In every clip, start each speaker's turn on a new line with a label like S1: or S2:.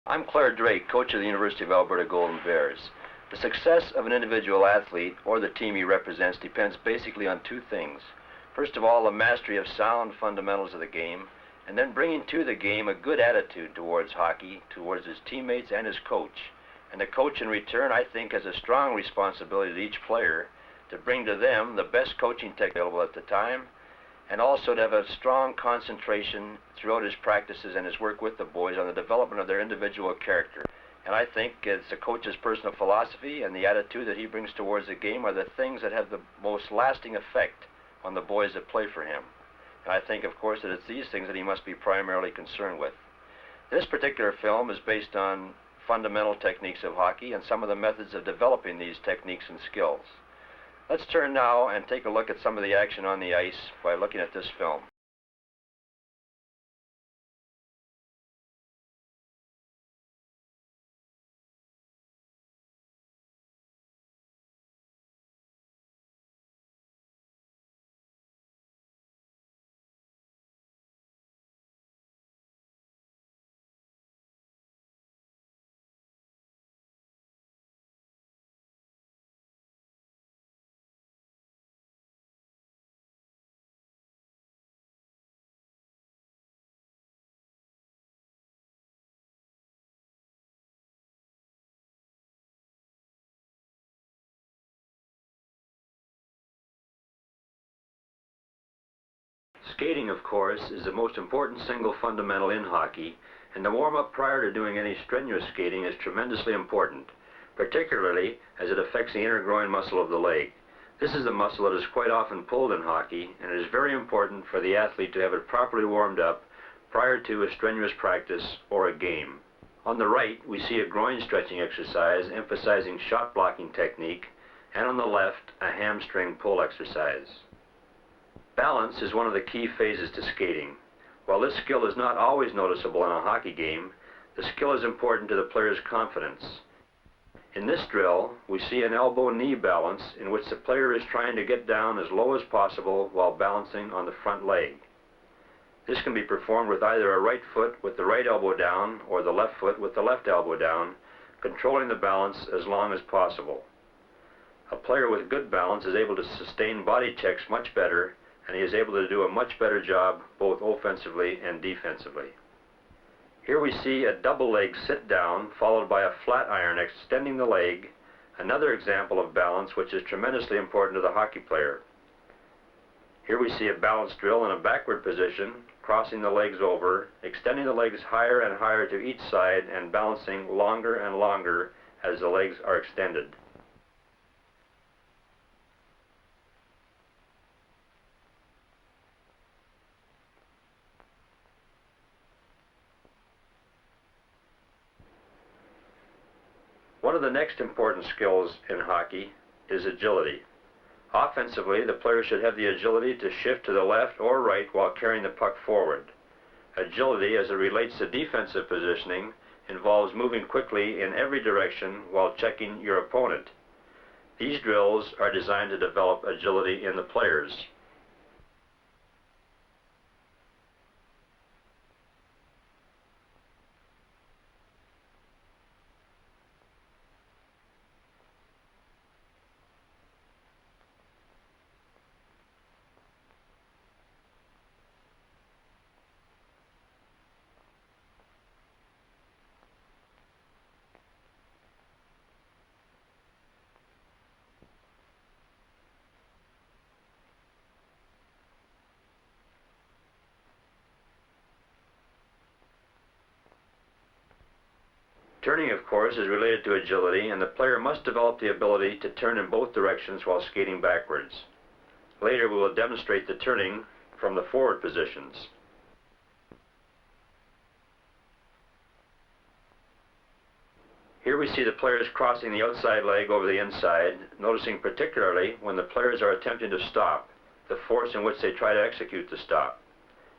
S1: I'm Clare Drake, coach of the University of Alberta Golden Bears. The success of an individual athlete or the team he represents depends basically on two things. First of all, the mastery of sound fundamentals of the game, and then bringing to the game a good attitude towards hockey, towards his teammates and his coach. And the coach in return, I think, has a strong responsibility to each player to bring to them the best coaching technique available at the time, and also to have a strong concentration throughout his practices and his work with the boys on the development of their individual character. And I think it's the coach's personal philosophy and the attitude that he brings towards the game are the things that have the most lasting effect on the boys that play for him. And I think, of course, that it's these things that he must be primarily concerned with. This particular film is based on fundamental techniques of hockey and some of the methods of developing these techniques and skills. Let's turn now and take a look at some of the action on the ice by looking at this film. Skating, of course, is the most important single fundamental in hockey, and the warm-up prior to doing any strenuous skating is tremendously important, particularly as it affects the inner groin muscle of the leg. This is the muscle that is quite often pulled in hockey, and it is very important for the athlete to have it properly warmed up prior to a strenuous practice or a game. On the right, we see a groin stretching exercise emphasizing shot blocking technique, and on the left, a hamstring pull exercise. Balance is one of the key phases to skating. While this skill is not always noticeable in a hockey game, the skill is important to the player's confidence. In this drill, we see an elbow-knee balance in which the player is trying to get down as low as possible while balancing on the front leg. This can be performed with either a right foot with the right elbow down or the left foot with the left elbow down, controlling the balance as long as possible. A player with good balance is able to sustain body checks much better, and he is able to do a much better job both offensively and defensively. Here we see a double leg sit down followed by a flat iron extending the leg, another example of balance which is tremendously important to the hockey player. Here we see a balance drill in a backward position, crossing the legs over, extending the legs higher and higher to each side and balancing longer and longer as the legs are extended. One of the next important skills in hockey is agility. Offensively, the player should have the agility to shift to the left or right while carrying the puck forward. Agility, as it relates to defensive positioning, involves moving quickly in every direction while checking your opponent. These drills are designed to develop agility in the players. Turning, of course, is related to agility, and the player must develop the ability to turn in both directions while skating backwards. Later, we will demonstrate the turning from the forward positions. Here we see the players crossing the outside leg over the inside, noticing particularly when the players are attempting to stop, the force in which they try to execute the stop.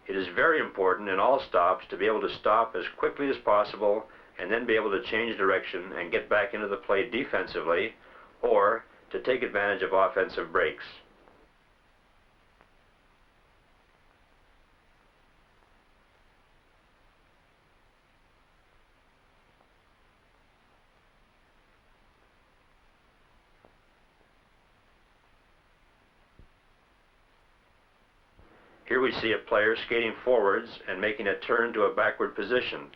S1: It is very important in all stops to be able to stop as quickly as possible and then be able to change direction and get back into the play defensively, or to take advantage of offensive breaks. Here we see a player skating forwards and making a turn to a backward position.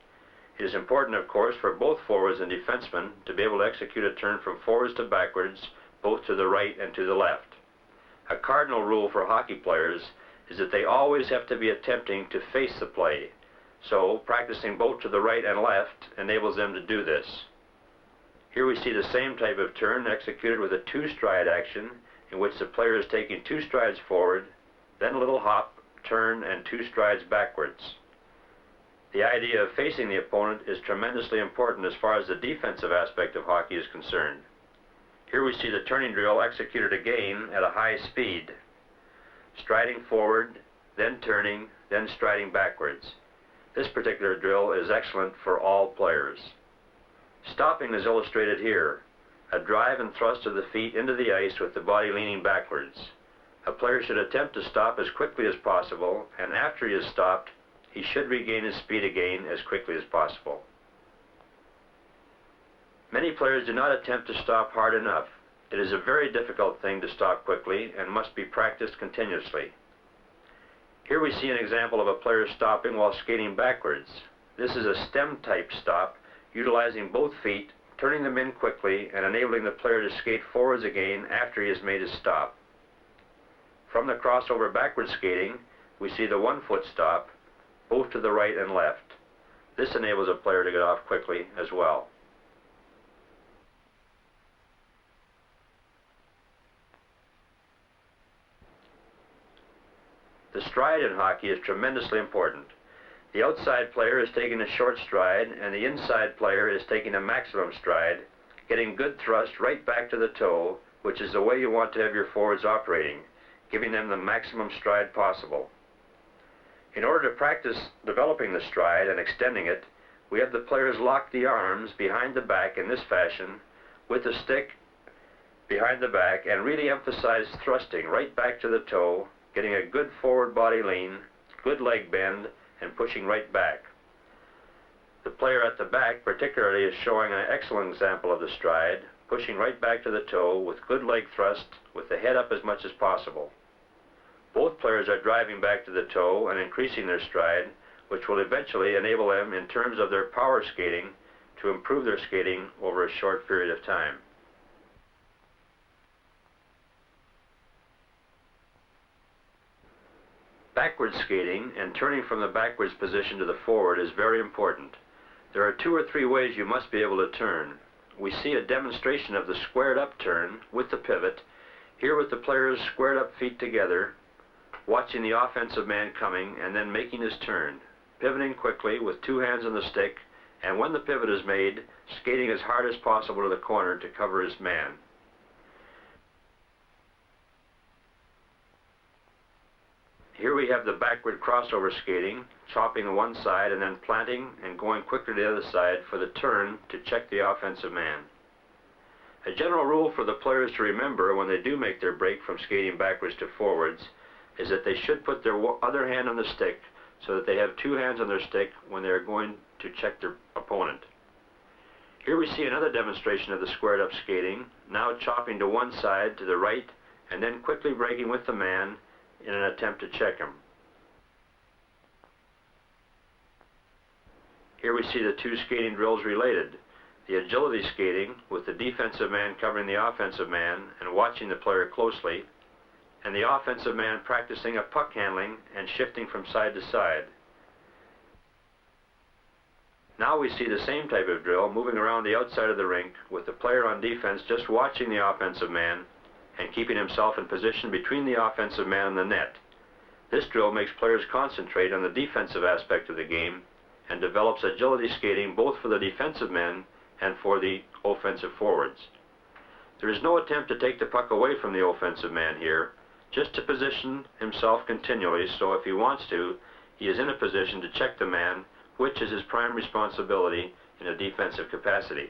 S1: It is important, of course, for both forwards and defensemen to be able to execute a turn from forwards to backwards, both to the right and to the left. A cardinal rule for hockey players is that they always have to be attempting to face the play, so practicing both to the right and left enables them to do this. Here we see the same type of turn executed with a two-stride action, in which the player is taking 2 strides forward, then a little hop, turn, and 2 strides backwards. The idea of facing the opponent is tremendously important as far as the defensive aspect of hockey is concerned. Here we see the turning drill executed again at a high speed, striding forward, then turning, then striding backwards. This particular drill is excellent for all players. Stopping is illustrated here, a drive and thrust of the feet into the ice with the body leaning backwards. A player should attempt to stop as quickly as possible, and after he has stopped, he should regain his speed again as quickly as possible. Many players do not attempt to stop hard enough. It is a very difficult thing to stop quickly and must be practiced continuously. Here we see an example of a player stopping while skating backwards. This is a stem-type stop, utilizing both feet, turning them in quickly, and enabling the player to skate forwards again after he has made his stop. From the crossover backward skating, we see the 1-foot stop, both to the right and left. This enables a player to get off quickly as well. The stride in hockey is tremendously important. The outside player is taking a short stride, and the inside player is taking a maximum stride, getting good thrust right back to the toe, which is the way you want to have your forwards operating, giving them the maximum stride possible. In order to practice developing the stride and extending it, we have the players lock the arms behind the back in this fashion, with the stick behind the back, and really emphasize thrusting right back to the toe, getting a good forward body lean, good leg bend, and pushing right back. The player at the back particularly is showing an excellent example of the stride, pushing right back to the toe with good leg thrust, with the head up as much as possible. Both players are driving back to the toe and increasing their stride, which will eventually enable them, in terms of their power skating, to improve their skating over a short period of time. Backward skating and turning from the backwards position to the forward is very important. There are 2 or 3 ways you must be able to turn. We see a demonstration of the squared up turn with the pivot, here with the players' squared up feet together, watching the offensive man coming and then making his turn, pivoting quickly with 2 hands on the stick, and when the pivot is made, skating as hard as possible to the corner to cover his man. Here we have the backward crossover skating, chopping to one side and then planting and going quickly to the other side for the turn to check the offensive man. A general rule for the players to remember when they do make their break from skating backwards to forwards is that they should put their other hand on the stick so that they have 2 hands on their stick when they are going to check their opponent. Here we see another demonstration of the squared up skating, now chopping to one side to the right and then quickly breaking with the man in an attempt to check him. Here we see the 2 skating drills related. The agility skating, with the defensive man covering the offensive man and watching the player closely, and the offensive man practicing a puck handling and shifting from side to side. Now we see the same type of drill moving around the outside of the rink, with the player on defense just watching the offensive man and keeping himself in position between the offensive man and the net. This drill makes players concentrate on the defensive aspect of the game and develops agility skating both for the defensive men and for the offensive forwards. There is no attempt to take the puck away from the offensive man here, just to position himself continually, so if he wants to, he is in a position to check the man, which is his prime responsibility in a defensive capacity.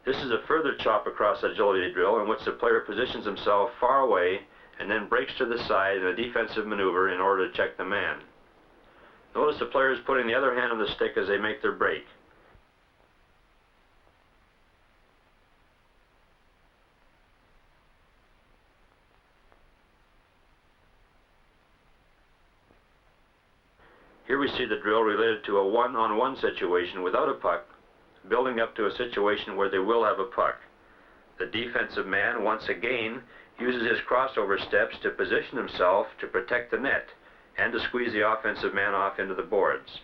S1: This is a further chop across agility drill in which the player positions himself far away and then breaks to the side in a defensive maneuver in order to check the man. Notice the players putting the other hand on the stick as they make their break. we see the drill related to a one-on-one situation without a puck, building up to a situation where they will have a puck. The defensive man, once again, uses his crossover steps to position himself to protect the net and to squeeze the offensive man off into the boards.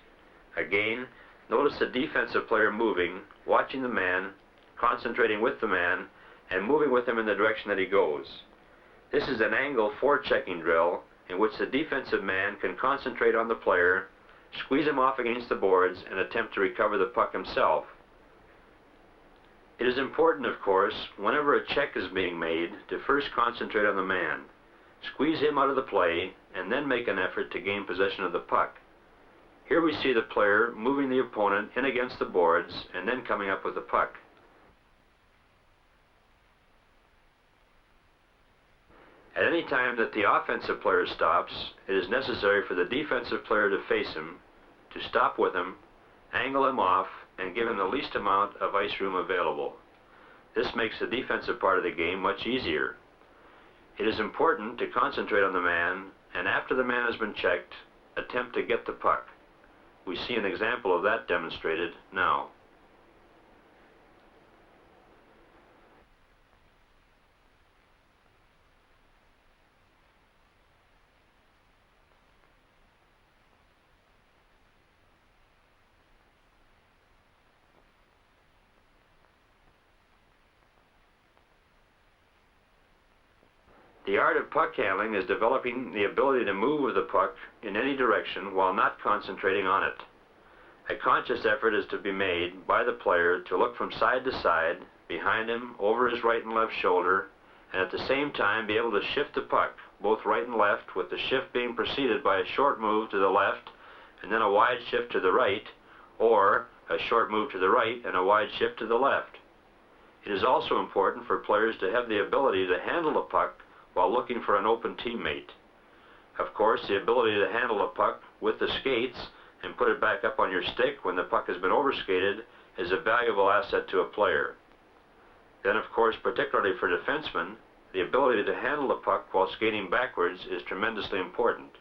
S1: Again, notice the defensive player moving, watching the man, concentrating with the man, and moving with him in the direction that he goes. This is an angle forechecking drill in which the defensive man can concentrate on the player, squeeze him off against the boards, and attempt to recover the puck himself. It is important, of course, whenever a check is being made, to first concentrate on the man, squeeze him out of the play, and then make an effort to gain possession of the puck. Here we see the player moving the opponent in against the boards and then coming up with the puck. At any time that the offensive player stops, it is necessary for the defensive player to face him, to stop with him, angle him off, and give him the least amount of ice room available. This makes the defensive part of the game much easier. It is important to concentrate on the man, and after the man has been checked, attempt to get the puck. We see an example of that demonstrated now. The art of puck handling is developing the ability to move with the puck in any direction while not concentrating on it. A conscious effort is to be made by the player to look from side to side, behind him, over his right and left shoulder, and at the same time be able to shift the puck, both right and left, with the shift being preceded by a short move to the left and then a wide shift to the right, or a short move to the right and a wide shift to the left. It is also important for players to have the ability to handle the puck while looking for an open teammate. Of course, the ability to handle a puck with the skates and put it back up on your stick when the puck has been overskated is a valuable asset to a player. Then, of course, particularly for defensemen, the ability to handle the puck while skating backwards is tremendously important.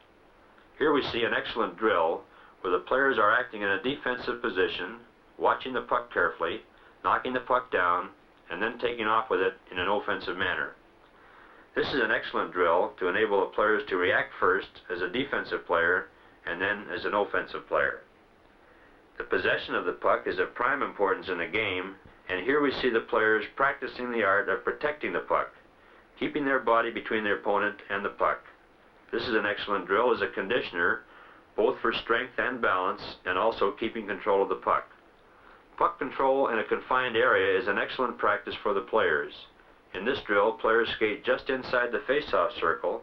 S1: Here we see an excellent drill where the players are acting in a defensive position, watching the puck carefully, knocking the puck down, and then taking off with it in an offensive manner. This is an excellent drill to enable the players to react first as a defensive player and then as an offensive player. The possession of the puck is of prime importance in the game, and here we see the players practicing the art of protecting the puck, keeping their body between their opponent and the puck. This is an excellent drill as a conditioner, both for strength and balance, and also keeping control of the puck. Puck control in a confined area is an excellent practice for the players. In this drill, players skate just inside the face-off circle,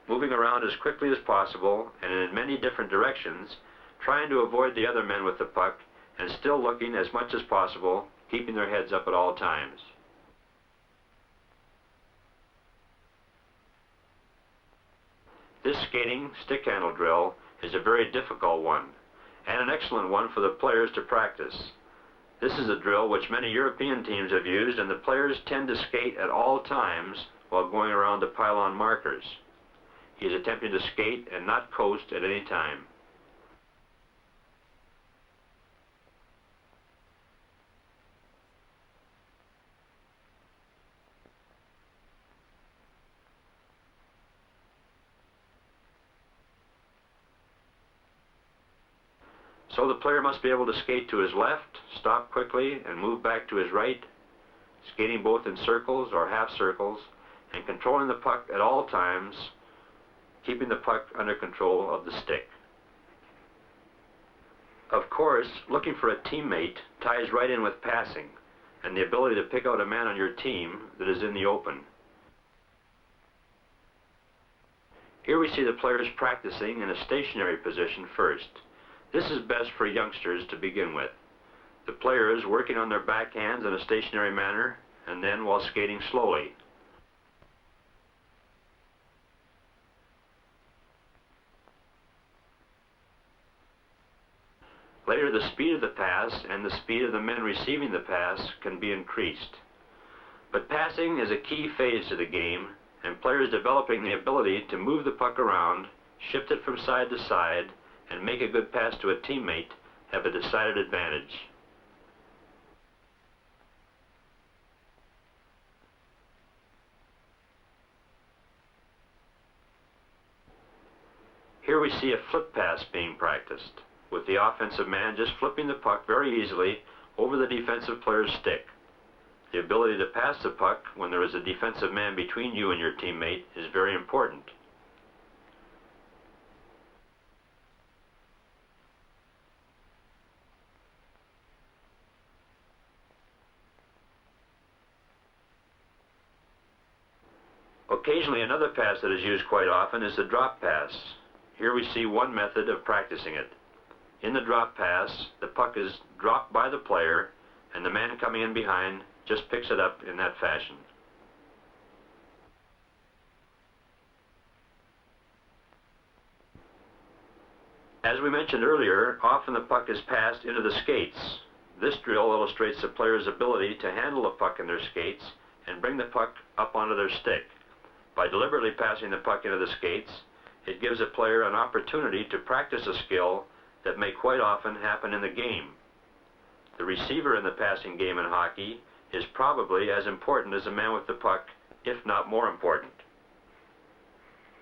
S1: moving around as quickly as possible and in many different directions, trying to avoid the other men with the puck and still looking as much as possible, keeping their heads up at all times. This skating stick handle drill is a very difficult one, and an excellent one for the players to practice. This is a drill which many European teams have used, and the players tend to skate at all times while going around the pylon markers. He is attempting to skate and not coast at any time. So the player must be able to skate to his left, stop quickly, and move back to his right, skating both in circles or half circles, and controlling the puck at all times, keeping the puck under control of the stick. Of course, looking for a teammate ties right in with passing, and the ability to pick out a man on your team that is in the open. Here we see the players practicing in a stationary position first. This is best for youngsters to begin with. The players working on their backhands in a stationary manner, and then while skating slowly. Later, the speed of the pass and the speed of the men receiving the pass can be increased. But passing is a key phase to the game, and players developing the ability to move the puck around, shift it from side to side, and make a good pass to a teammate have a decided advantage. Here we see a flip pass being practiced, with the offensive man just flipping the puck very easily over the defensive player's stick. The ability to pass the puck when there is a defensive man between you and your teammate is very important. Occasionally, another pass that is used quite often is the drop pass. Here we see one method of practicing it. In the drop pass, the puck is dropped by the player, and the man coming in behind just picks it up in that fashion. As we mentioned earlier, often the puck is passed into the skates. This drill illustrates the player's ability to handle the puck in their skates and bring the puck up onto their stick. By deliberately passing the puck into the skates, it gives a player an opportunity to practice a skill that may quite often happen in the game. The receiver in the passing game in hockey is probably as important as the man with the puck, if not more important.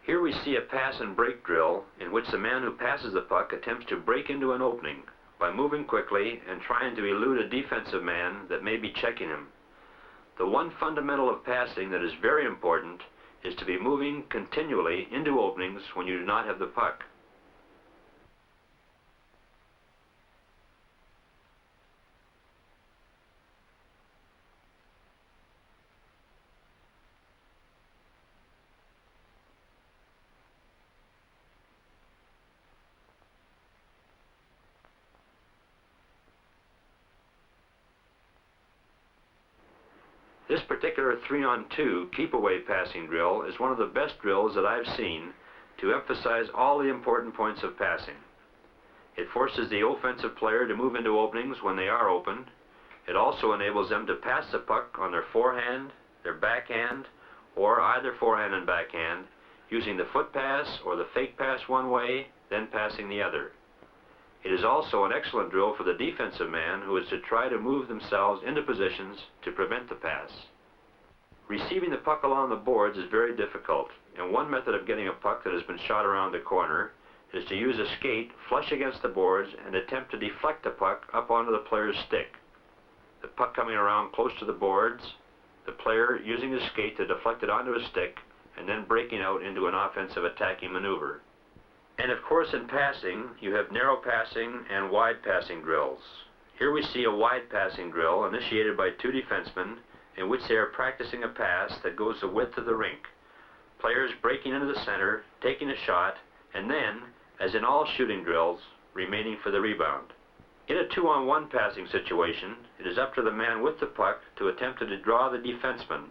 S1: Here we see a pass and break drill in which the man who passes the puck attempts to break into an opening by moving quickly and trying to elude a defensive man that may be checking him. The one fundamental of passing that is very important is to be moving continually into openings when you do not have the puck. This particular 3-on-2 keep-away passing drill is one of the best drills that I've seen to emphasize all the important points of passing. It forces the offensive player to move into openings when they are open. It also enables them to pass the puck on their forehand, their backhand, or either forehand and backhand, using the foot pass or the fake pass one way, then passing the other. It is also an excellent drill for the defensive man who is to try to move themselves into positions to prevent the pass. Receiving the puck along the boards is very difficult, and one method of getting a puck that has been shot around the corner is to use a skate flush against the boards and attempt to deflect the puck up onto the player's stick. The puck coming around close to the boards, the player using his skate to deflect it onto his stick, and then breaking out into an offensive attacking maneuver. And of course, in passing, you have narrow passing and wide passing drills. Here we see a wide passing drill initiated by two defensemen in which they are practicing a pass that goes the width of the rink. Players breaking into the center, taking a shot, and then, as in all shooting drills, remaining for the rebound. In a 2-on-1 passing situation, it is up to the man with the puck to attempt to draw the defenseman,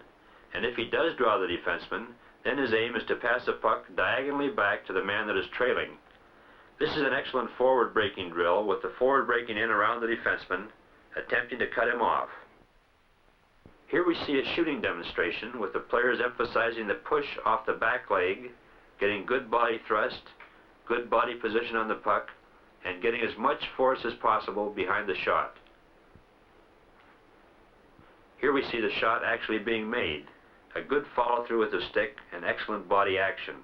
S1: and if he does draw the defenseman, then his aim is to pass the puck diagonally back to the man that is trailing. This is an excellent forward breaking drill with the forward breaking in around the defenseman, attempting to cut him off. Here we see a shooting demonstration with the players emphasizing the push off the back leg, getting good body thrust, good body position on the puck, and getting as much force as possible behind the shot. Here we see the shot actually being made. A good follow-through with the stick and excellent body action.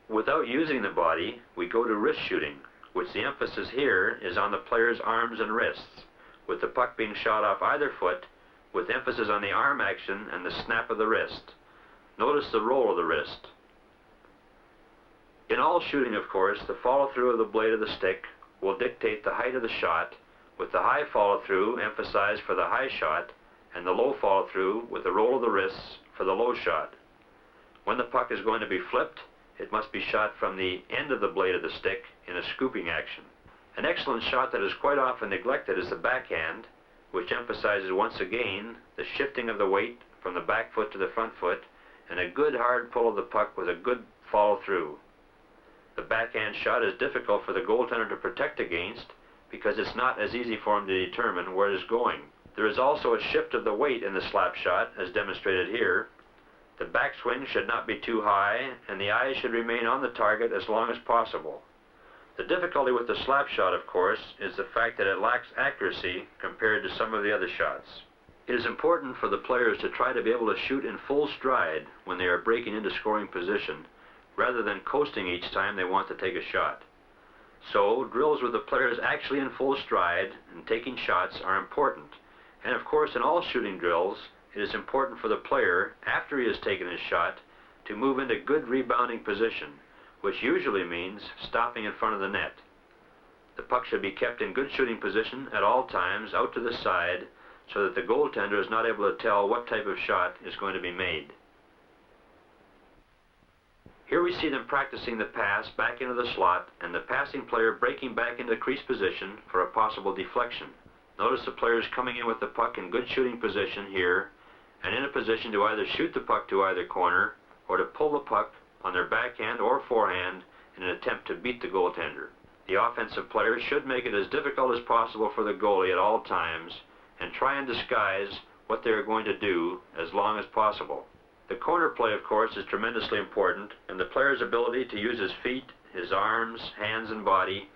S1: Without using the body, we go to wrist shooting, which the emphasis here is on the player's arms and wrists, with the puck being shot off either foot, with emphasis on the arm action and the snap of the wrist. Notice the roll of the wrist. In all shooting, of course, the follow-through of the blade of the stick will dictate the height of the shot, with the high follow-through emphasized for the high shot, and the low follow-through with the roll of the wrists for the low shot. When the puck is going to be flipped, it must be shot from the end of the blade of the stick in a scooping action. An excellent shot that is quite often neglected is the backhand, which emphasizes once again the shifting of the weight from the back foot to the front foot and a good hard pull of the puck with a good follow-through. The backhand shot is difficult for the goaltender to protect against because it's not as easy for him to determine where it is going. There is also a shift of the weight in the slap shot, as demonstrated here. The backswing should not be too high, and the eyes should remain on the target as long as possible. The difficulty with the slap shot, of course, is the fact that it lacks accuracy compared to some of the other shots. It is important for the players to try to be able to shoot in full stride when they are breaking into scoring position, rather than coasting each time they want to take a shot. So, drills with the players actually in full stride and taking shots are important. And of course, in all shooting drills, it is important for the player, after he has taken his shot, to move into good rebounding position, which usually means stopping in front of the net. The puck should be kept in good shooting position at all times, out to the side, so that the goaltender is not able to tell what type of shot is going to be made. Here we see them practicing the pass back into the slot, and the passing player breaking back into crease position for a possible deflection. Notice the players coming in with the puck in good shooting position here, and in a position to either shoot the puck to either corner, or to pull the puck on their backhand or forehand in an attempt to beat the goaltender. The offensive players should make it as difficult as possible for the goalie at all times, and try and disguise what they are going to do as long as possible. The corner play, of course, is tremendously important, and the player's ability to use his feet, his arms, hands, and body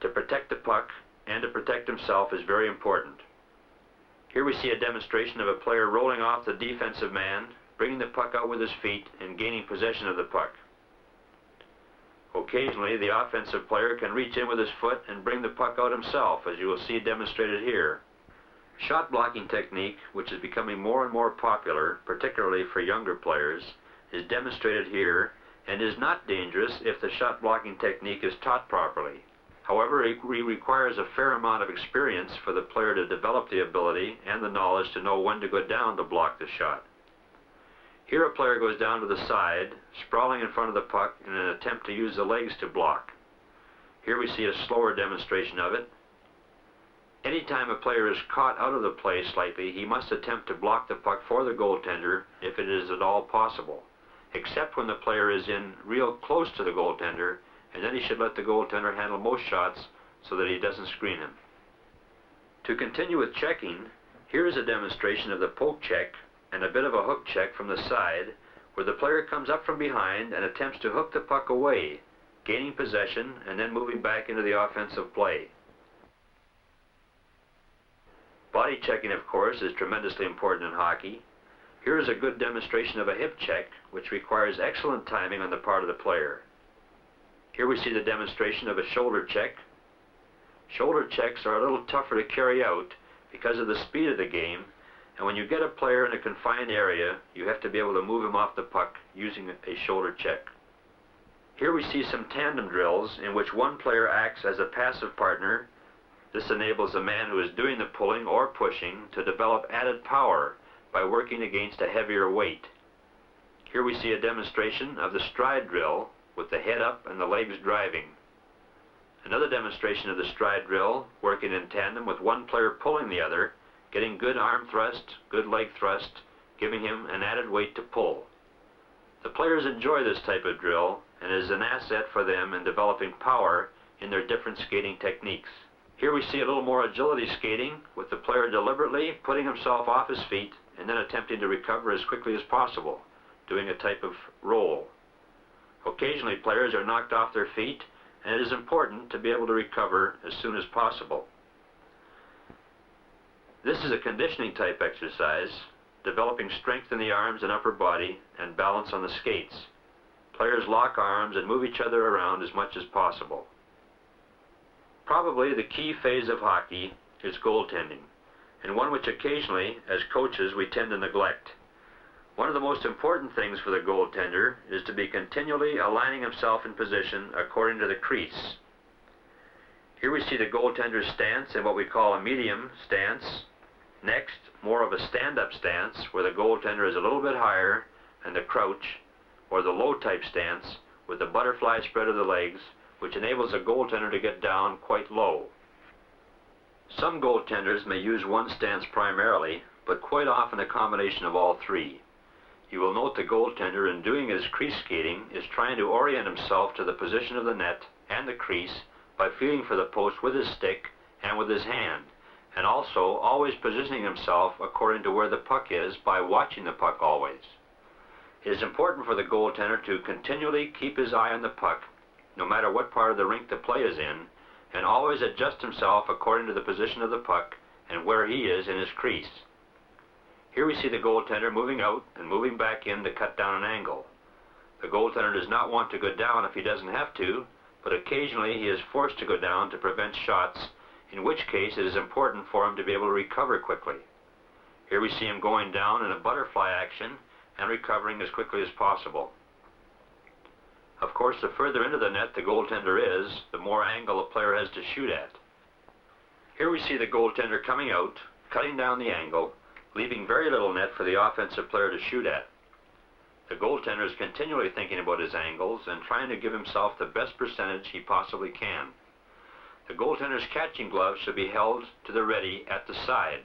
S1: to protect the puck and to protect himself is very important. Here we see a demonstration of a player rolling off the defensive man, bringing the puck out with his feet, and gaining possession of the puck. Occasionally, the offensive player can reach in with his foot and bring the puck out himself, as you will see demonstrated here. Shot blocking technique, which is becoming more and more popular, particularly for younger players, is demonstrated here and is not dangerous if the shot blocking technique is taught properly. However, it requires a fair amount of experience for the player to develop the ability and the knowledge to know when to go down to block the shot. Here a player goes down to the side, sprawling in front of the puck in an attempt to use the legs to block. Here we see a slower demonstration of it. Anytime a player is caught out of the play slightly, he must attempt to block the puck for the goaltender if it is at all possible, except when the player is in real close to the goaltender, and then he should let the goaltender handle most shots so that he doesn't screen him. To continue with checking, here is a demonstration of the poke check and a bit of a hook check from the side, where the player comes up from behind and attempts to hook the puck away, gaining possession and then moving back into the offensive play. Body checking, of course, is tremendously important in hockey. Here is a good demonstration of a hip check, which requires excellent timing on the part of the player. Here we see the demonstration of a shoulder check. Shoulder checks are a little tougher to carry out because of the speed of the game, and when you get a player in a confined area, you have to be able to move him off the puck using a shoulder check. Here we see some tandem drills in which one player acts as a passive partner. This enables the man who is doing the pulling or pushing to develop added power by working against a heavier weight. Here we see a demonstration of the stride drill with the head up and the legs driving. Another demonstration of the stride drill, working in tandem with one player pulling the other, getting good arm thrust, good leg thrust, giving him an added weight to pull. The players enjoy this type of drill and is an asset for them in developing power in their different skating techniques. Here we see a little more agility skating, with the player deliberately putting himself off his feet and then attempting to recover as quickly as possible, doing a type of roll. Occasionally players are knocked off their feet, and it is important to be able to recover as soon as possible. This is a conditioning type exercise, developing strength in the arms and upper body and balance on the skates. Players lock arms and move each other around as much as possible. Probably the key phase of hockey is goaltending, and one which occasionally, as coaches, we tend to neglect. One of the most important things for the goaltender is to be continually aligning himself in position according to the crease. Here we see the goaltender's stance in what we call a medium stance. Next, more of a stand-up stance, where the goaltender is a little bit higher, and the crouch, or the low type stance, with the butterfly spread of the legs, which enables a goaltender to get down quite low. Some goaltenders may use one stance primarily, but quite often a combination of all three. You will note the goaltender, in doing his crease skating, is trying to orient himself to the position of the net and the crease by feeling for the post with his stick and with his hand, and also always positioning himself according to where the puck is by watching the puck always. It is important for the goaltender to continually keep his eye on the puck, no matter what part of the rink the play is in, and always adjust himself according to the position of the puck and where he is in his crease. Here we see the goaltender moving out and moving back in to cut down an angle. The goaltender does not want to go down if he doesn't have to, but occasionally he is forced to go down to prevent shots, in which case it is important for him to be able to recover quickly. Here we see him going down in a butterfly action and recovering as quickly as possible. Of course, the further into the net the goaltender is, the more angle a player has to shoot at. Here we see the goaltender coming out, cutting down the angle, leaving very little net for the offensive player to shoot at. The goaltender is continually thinking about his angles and trying to give himself the best percentage he possibly can. The goaltender's catching glove should be held to the ready at the side.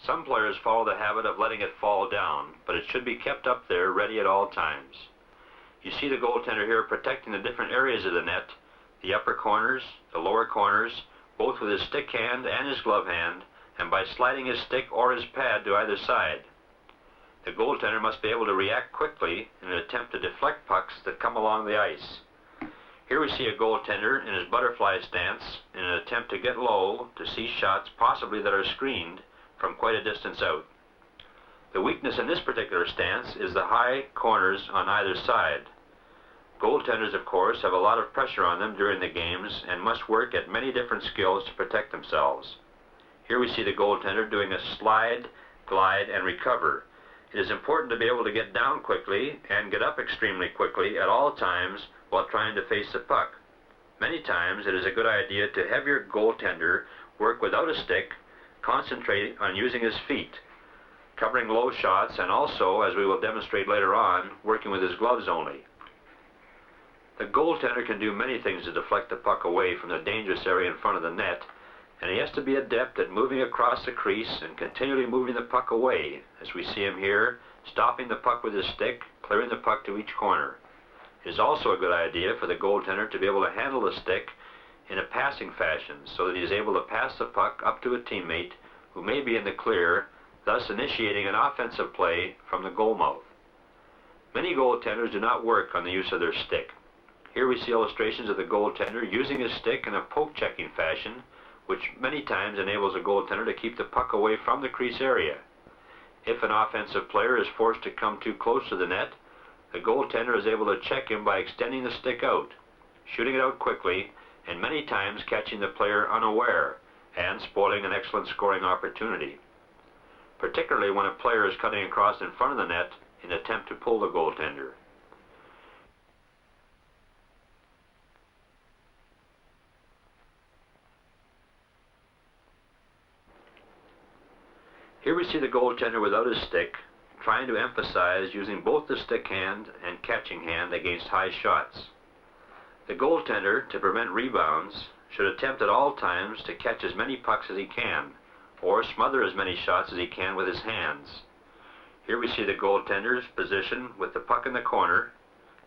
S1: Some players follow the habit of letting it fall down, but it should be kept up there ready at all times. You see the goaltender here protecting the different areas of the net, the upper corners, the lower corners, both with his stick hand and his glove hand, and by sliding his stick or his pad to either side. The goaltender must be able to react quickly in an attempt to deflect pucks that come along the ice. Here we see a goaltender in his butterfly stance in an attempt to get low to see shots possibly that are screened from quite a distance out. The weakness in this particular stance is the high corners on either side. Goaltenders, of course, have a lot of pressure on them during the games and must work at many different skills to protect themselves. Here we see the goaltender doing a slide, glide, and recover. It is important to be able to get down quickly and get up extremely quickly at all times while trying to face the puck. Many times it is a good idea to have your goaltender work without a stick, concentrating on using his feet, covering low shots, and also, as we will demonstrate later on, working with his gloves only. The goaltender can do many things to deflect the puck away from the dangerous area in front of the net, and he has to be adept at moving across the crease and continually moving the puck away, as we see him here, stopping the puck with his stick, clearing the puck to each corner. It is also a good idea for the goaltender to be able to handle the stick in a passing fashion so that he is able to pass the puck up to a teammate who may be in the clear, thus initiating an offensive play from the goal mouth. Many goaltenders do not work on the use of their stick. Here we see illustrations of the goaltender using his stick in a poke-checking fashion, which many times enables a goaltender to keep the puck away from the crease area. If an offensive player is forced to come too close to the net, the goaltender is able to check him by extending the stick out, shooting it out quickly, and many times catching the player unaware and spoiling an excellent scoring opportunity, particularly when a player is cutting across in front of the net in an attempt to pull the goaltender. Here we see the goaltender without his stick, trying to emphasize using both the stick hand and catching hand against high shots. The goaltender, to prevent rebounds, should attempt at all times to catch as many pucks as he can, or smother as many shots as he can with his hands. Here we see the goaltender's position with the puck in the corner,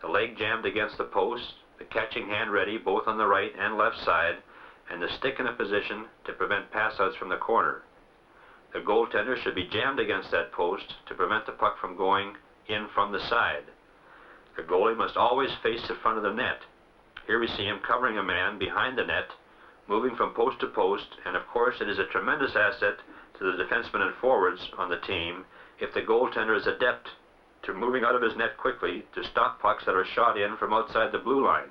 S1: the leg jammed against the post, the catching hand ready both on the right and left side, and the stick in a position to prevent pass-outs from the corner. The goaltender should be jammed against that post to prevent the puck from going in from the side. The goalie must always face the front of the net. Here we see him covering a man behind the net, moving from post to post, and of course it is a tremendous asset to the defensemen and forwards on the team if the goaltender is adept to moving out of his net quickly to stop pucks that are shot in from outside the blue line.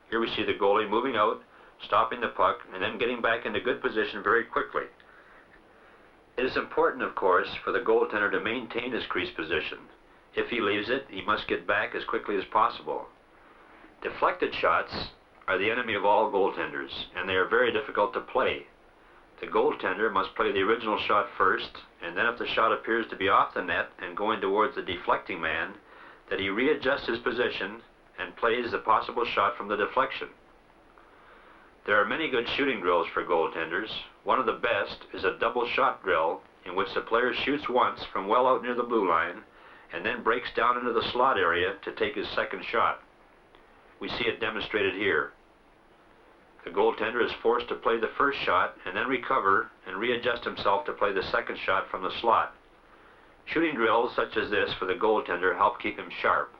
S1: Here we see the goalie moving out, stopping the puck, and then getting back into good position very quickly. It is important, of course, for the goaltender to maintain his crease position. If he leaves it, he must get back as quickly as possible. Deflected shots are the enemy of all goaltenders, and they are very difficult to play. The goaltender must play the original shot first, and then if the shot appears to be off the net and going towards the deflecting man, that he readjusts his position and plays the possible shot from the deflection. There are many good shooting drills for goaltenders. One of the best is a double shot drill in which the player shoots once from well out near the blue line and then breaks down into the slot area to take his second shot. We see it demonstrated here. The goaltender is forced to play the first shot and then recover and readjust himself to play the second shot from the slot. Shooting drills such as this for the goaltender help keep him sharp.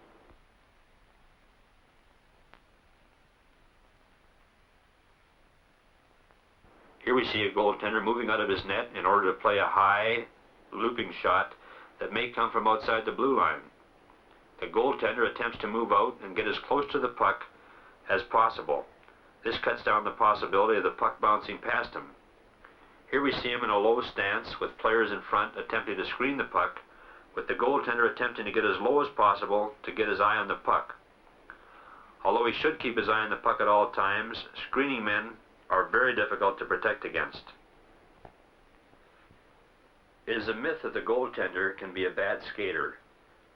S1: Here we see a goaltender moving out of his net in order to play a high, looping shot that may come from outside the blue line. The goaltender attempts to move out and get as close to the puck as possible. This cuts down the possibility of the puck bouncing past him. Here we see him in a low stance with players in front attempting to screen the puck, with the goaltender attempting to get as low as possible to get his eye on the puck. Although he should keep his eye on the puck at all times, screening men are very difficult to protect against. It is a myth that the goaltender can be a bad skater.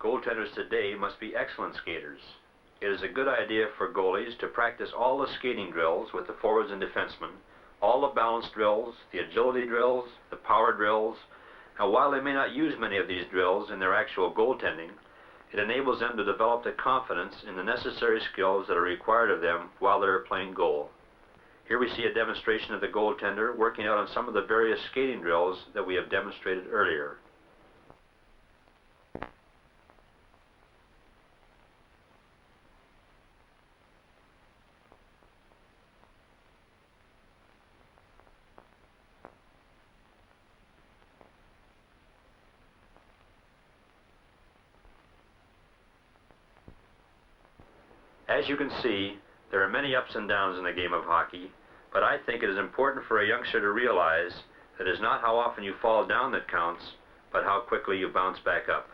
S1: Goaltenders today must be excellent skaters. It is a good idea for goalies to practice all the skating drills with the forwards and defensemen, all the balance drills, the agility drills, the power drills, and while they may not use many of these drills in their actual goaltending, it enables them to develop the confidence in the necessary skills that are required of them while they are playing goal. Here we see a demonstration of the goaltender working out on some of the various skating drills that we have demonstrated earlier. As you can see, there are many ups and downs in the game of hockey, but I think it is important for a youngster to realize that it is not how often you fall down that counts, but how quickly you bounce back up.